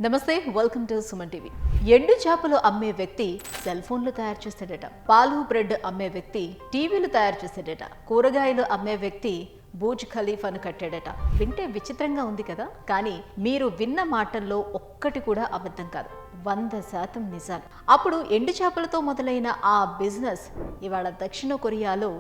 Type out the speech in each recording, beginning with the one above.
నమస్తే, welcome to Suman TV. ఎండు చేపలు అమ్మే వ్యక్తి సెల్ ఫోన్లు తయారు చేస్తాడట. పాలు బ్రెడ్ అమ్మే వ్యక్తి టీవీలు తయారు చేస్తాడట. కూరగాయలు అమ్మే వ్యక్తి బూర్జ్ ఖలీఫాను కట్టాడట. వింటే విచిత్రంగా ఉంది కదా, కానీ మీరు విన్న మాటల్లో ఒక్కటి కూడా అబద్ధం కాదు, 100% నిజాలు. అప్పుడు ఎండు చేపలతో మొదలైన ఆ బిజినెస్ ఇవాళ దక్షిణ కొరియాలో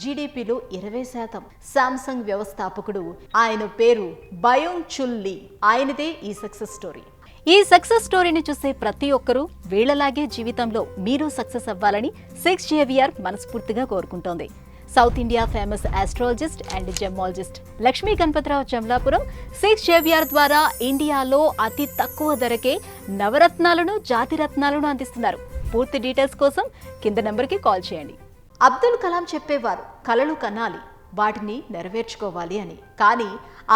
జీడీపీలో 20%. శాంసంగ్ వ్యవస్థాపకుడు, ఆయన పేరు బయోంగ్ చుల్ లీ. ఆయనదే ఈ సక్సెస్ స్టోరీ. ఈ సక్సెస్ స్టోరీని చూసే ప్రతి ఒక్కరూ వీళ్లలాగే జీవితంలో మీరు సక్సెస్ అవ్వాలని 6 JVR మనస్ఫూర్తిగా కోరుకుంటోంది. South India famous astrologist and gemologist Lakshmi Ganapathirao Jamalapuram 6 JVR ద్వారా ఇండియాలో అతి తక్కువ ధరకే నవరత్నాలను, జాతిరత్నాలను అందిస్తున్నారు. పూర్తి డీటెయిల్స్ కోసం కింద నెంబర్కి కాల్ చేయండి. అబ్దుల్ కలాం చెప్పేవారు, కలలు కనాలి, వాటిని నెరవేర్చుకోవాలి అని. కానీ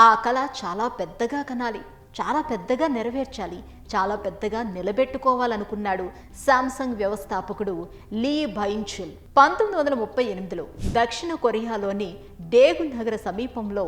ఆ కళ చాలా పెద్దగా కనాలి, చాలా పెద్దగా నెరవేర్చాలి, చాలా పెద్దగా నిలబెట్టుకోవాలనుకున్నాడు శాంసంగ్ వ్యవస్థాపకుడు లీ బయోంగ్ చుల్. 1938లో దక్షిణ కొరియాలోని డేగు నగర సమీపంలో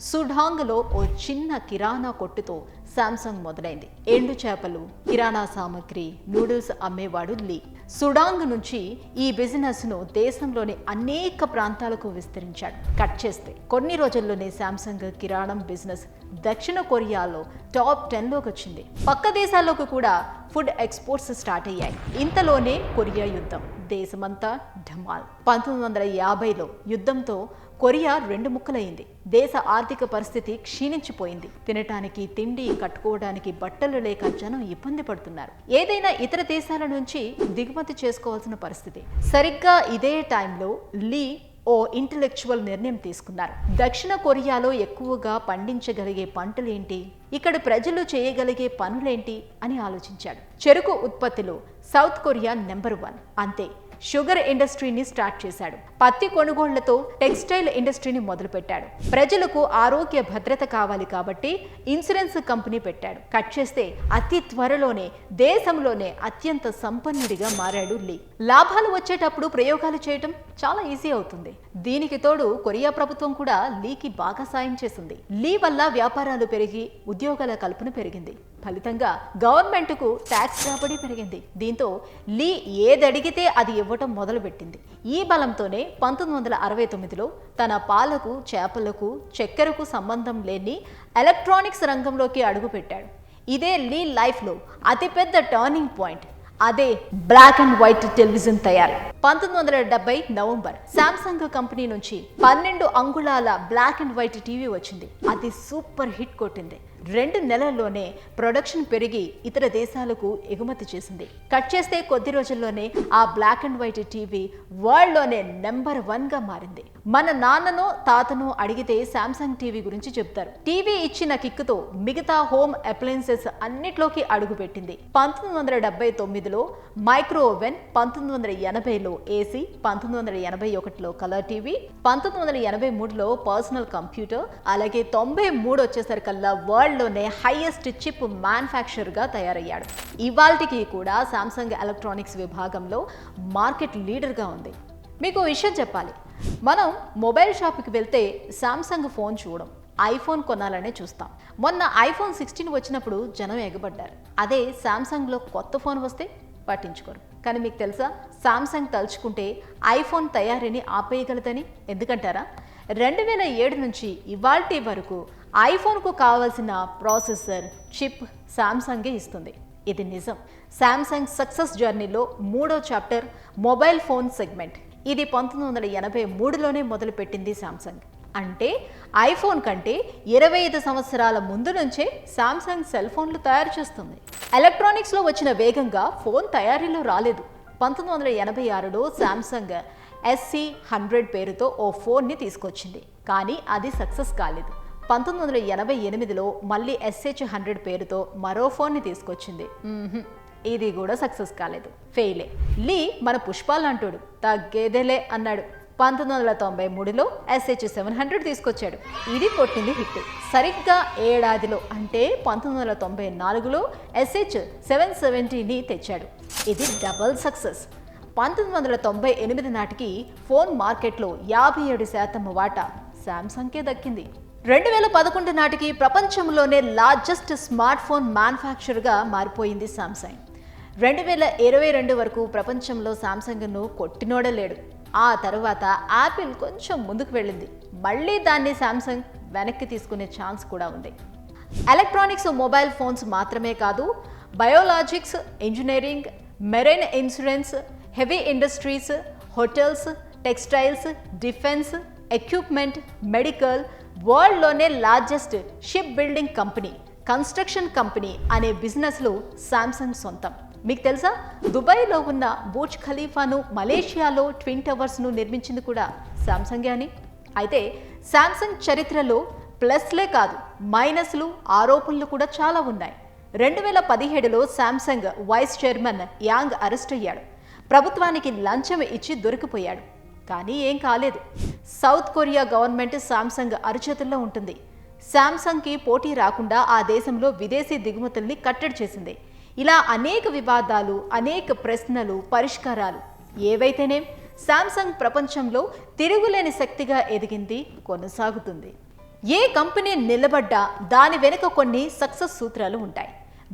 సుడాంగ్లో ఓ చిన్న కిరాణా కొట్టుతో శాంసంగ్ మొదలైంది. ఎండు చేపలు, కిరాణా సామాగ్రి, నూడిల్స్ అమ్మేవాడు లీ. సుడాంగ్ నుంచి ఈ బిజినెస్ ను దేశంలోని అనేక ప్రాంతాలకు విస్తరించాడు. కట్ చేస్తే కొన్ని రోజుల్లోనే శాంసంగ్ కిరాణం బిజినెస్ దక్షిణ కొరియాలో టాప్ 10లోకి వచ్చింది. పక్క దేశాల్లోకి కూడా ఫుడ్ ఎక్స్పోర్ట్స్ స్టార్ట్ అయ్యాయి. ఇంతలోనే కొరియా యుద్ధం, దేశమంతా ఢమాల్. 1950లో యుద్ధంతో కొరియా 2 ముక్కలైంది. దేశ ఆర్థిక పరిస్థితి క్షీణించిపోయింది. తినటానికి తిండి, కట్టుకోవడానికి బట్టలు లేక జనం ఇబ్బంది పడుతున్నారు. ఏదైనా ఇతర దేశాల నుంచి దిగుమతి చేసుకోవాల్సిన పరిస్థితి. సరిగ్గా ఇదే టైంలో లీ ఓ ఇంటెలెక్చువల్ నిర్ణయం తీసుకున్నారు. దక్షిణ కొరియాలో ఎక్కువగా పండించగలిగే పంటలేంటి, ఇక్కడ ప్రజలు చేయగలిగే పనులేంటి అని ఆలోచించాడు. చెరుకు ఉత్పత్తిలో సౌత్ కొరియా నెంబర్ 1. అంతే, షుగర్ ఇండస్ట్రీని స్టార్ట్ చేశాడు. పత్తి కొనుగోళ్లతో టెక్స్టైల్ ఇండస్ట్రీని మొదలుపెట్టాడు. ప్రజలకు ఆరోగ్య భద్రత కావాలి కాబట్టి ఇన్సూరెన్స్ కంపెనీ పెట్టాడు. కట్ చేస్తే అతి త్వరలోనే దేశంలోనే అత్యంత సంపన్నుడిగా మారాడు లీ. లాభాలు వచ్చేటప్పుడు ప్రయోగాలు చేయటం చాలా ఈజీ అవుతుంది. దీనికి తోడు కొరియా ప్రభుత్వం కూడా లీకి బాగా సాయం చేసింది. లీ వల్ల వ్యాపారాలు పెరిగి ఉద్యోగాల కల్పన పెరిగింది. ఫలితంగా గవర్నమెంట్కు ట్యాక్స్ రాబడి పెరిగింది. దీంతో లీ ఏదడిగితే అది ఇవ్వటం మొదలుపెట్టింది. ఈ బలంతోనే 1969లో తన పాలకు, చేపలకు, చక్కెరకు సంబంధం లేని ఎలక్ట్రానిక్స్ రంగంలోకి అడుగుపెట్టాడు. ఇదే లీ లైఫ్లో అతిపెద్ద టర్నింగ్ పాయింట్. అదే బ్లాక్ అండ్ వైట్ టెలివిజన్ తయారీ. 1970 నవంబర్ శాంసంగ్ కంపెనీ నుంచి 12 అంగుళాల బ్లాక్ అండ్ వైట్ టీవీ వచ్చింది. అది సూపర్ హిట్ కొట్టింది. 2 నెలల్లోనే ప్రొడక్షన్ పెరిగి ఇతర దేశాలకు ఎగుమతి చేసింది. కట్ చేస్తే కొద్ది రోజుల్లోనే ఆ బ్లాక్ అండ్ వైట్ టీవీ వరల్డ్లోనే నెంబర్ 1గా మారింది. మన నాన్ననో తాతనో అడిగితే శాంసంగ్ టీవీ గురించి చెప్తారు. టీవీ ఇచ్చిన కిక్కుతో మిగతా హోమ్ అప్లయన్సెస్ అన్నిట్లోకి అడుగుపెట్టింది. 1979లో మైక్రో ఓవెన్, 1980లో ఏసీ, 1981లో కలర్ టీవీ, 1983లో పర్సనల్ కంప్యూటర్, అలాగే 93 వచ్చేసరికల్లా వరల్డ్లోనే హైయెస్ట్ చిప్ మ్యానుఫ్యాక్చరర్గా తయారయ్యాడు. ఇవాల్టికి కూడా శాంసంగ్ ఎలక్ట్రానిక్స్ విభాగంలో మార్కెట్ లీడర్గా ఉంది. మీకు విషయం చెప్పాలి, మనం మొబైల్ షాప్కి వెళ్తే శాంసంగ్ ఫోన్ చూడం, ఐఫోన్ కొనాలనే చూస్తాం. మొన్న ఐఫోన్ 16 వచ్చినప్పుడు జనం ఎగబడ్డారు. అదే శాంసంగ్లో కొత్త ఫోన్ వస్తే పట్టించుకోరు. కానీ మీకు తెలుసా, శాంసంగ్ తలుచుకుంటే ఐఫోన్ తయారీని ఆపేయగలదని. ఎందుకంటారా, 2007 నుంచి ఇవాల్టి వరకు ఐఫోన్కు కావాల్సిన ప్రాసెసర్, చిప్ శాంసంగే ఇస్తుంది. ఇది నిజం. శాంసంగ్ సక్సెస్ జర్నీలో 3వ చాప్టర్ మొబైల్ ఫోన్ సెగ్మెంట్. ఇది 1983లోనే మొదలుపెట్టింది శాంసంగ్. అంటే ఐఫోన్ కంటే 25 సంవత్సరాల ముందు నుంచే శాంసంగ్ సెల్ ఫోన్లు తయారు చేస్తుంది. ఎలక్ట్రానిక్స్లో వచ్చిన వేగంగా ఫోన్ తయారీలో రాలేదు. 1986లో శాంసంగ్ SC100 పేరుతో ఓ ఫోన్ని తీసుకొచ్చింది. కానీ అది సక్సెస్ కాలేదు. 1988లో మళ్ళీ SH100 పేరుతో మరో ఫోన్ని తీసుకొచ్చింది. ఇది కూడా సక్సెస్ కాలేదు, ఫెయిలే. లీ మన పుష్పాలంటోడు, తగ్గేదేలే అన్నాడు. 1993లో SH700 తీసుకొచ్చాడు. ఇది కొట్టింది హిట్. సరిగ్గా ఏడాదిలో అంటే 1994లో SH770ని తెచ్చాడు. ఇది డబుల్ సక్సెస్. 1998 నాటికి ఫోన్ మార్కెట్లో 57% వాటా శాంసంగ్కే దక్కింది. 2011 నాటికి ప్రపంచంలోనే లార్జెస్ట్ స్మార్ట్ ఫోన్ మ్యానుఫ్యాక్చరర్గా మారిపోయింది సామ్సంగ్. 2022 వరకు ప్రపంచంలో సామ్సంగ్ను కొట్టినోడే లేడు. ఆ తర్వాత యాపిల్ కొంచెం ముందుకు వెళ్ళింది. మళ్ళీ దాన్ని సామ్సంగ్ వెనక్కి తీసుకునే ఛాన్స్ కూడా ఉంది. ఎలక్ట్రానిక్స్, మొబైల్ ఫోన్స్ మాత్రమే కాదు, biologics, engineering, marine insurance, heavy industries, hotels, textiles, defence, equipment, medical, వరల్డ్లోనే largest ship building company, construction company అనే బిజినెస్లు సామ్సంగ్ సొంతం. మీకు తెలుసా, దుబాయ్లో ఉన్న బుర్జ్ ఖలీఫాను, మలేషియాలో ట్విన్ టవర్స్ను నిర్మించింది కూడా సామ్సంగే అని. అయితే సామ్సంగ్ చరిత్రలో ప్లస్లే కాదు, మైనస్లు, ఆరోపణలు కూడా చాలా ఉన్నాయి. 2017లో Samsung vice chairman Yang arrest అయ్యాడు. ప్రభుత్వానికి లంచం ఇచ్చి దొరికిపోయాడు. కానీ ఏం కాలేదు. సౌత్ కొరియా గవర్నమెంట్ సామ్సంగ్ అరచేతుల్లో ఉంటుంది. సామ్సంగ్కి పోటీ రాకుండా ఆ దేశంలో విదేశీ దిగుమతుల్ని కట్టడి చేసింది. ఇలా అనేక వివాదాలు, అనేక ప్రశ్నలు, పరిష్కారాలు ఏవైతేనేం సామ్సంగ్ ప్రపంచంలో తిరుగులేని శక్తిగా ఎదిగింది, కొనసాగుతుంది. ఏ కంపెనీ నిలబడ్డా దాని వెనుక కొన్ని సక్సెస్ సూత్రాలు ఉంటాయి.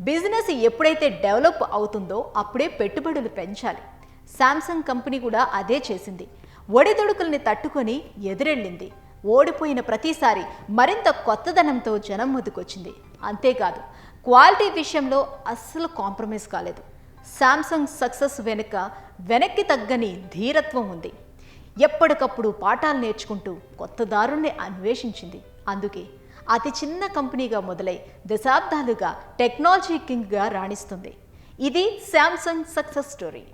బిజినెస్ ఎప్పుడైతే డెవలప్ అవుతుందో అప్పుడే పెట్టుబడులు పెంచాలి. సామ్సంగ్ కంపెనీ కూడా అదే చేసింది. ఒడిదుడుకుల్ని తట్టుకొని ఎదురెళ్ళింది. ఓడిపోయిన ప్రతిసారి మరింత కొత్తదనంతో జనం ముందుకొచ్చింది. అంతేకాదు, క్వాలిటీ విషయంలో అస్సలు కాంప్రమైజ్ కాలేదు. సామ్సంగ్ సక్సెస్ వెనక్కి తగ్గని ధీరత్వం ఉంది. ఎప్పటికప్పుడు పాఠాలు నేర్చుకుంటూ కొత్త దారుల్ని అన్వేషించింది. అందుకే అతి చిన్న కంపెనీగా మొదలై దశాబ్దాలుగా టెక్నాలజీ కింగ్గా రాణిస్తుంది. ఇది సామ్సంగ్ సక్సెస్ స్టోరీ.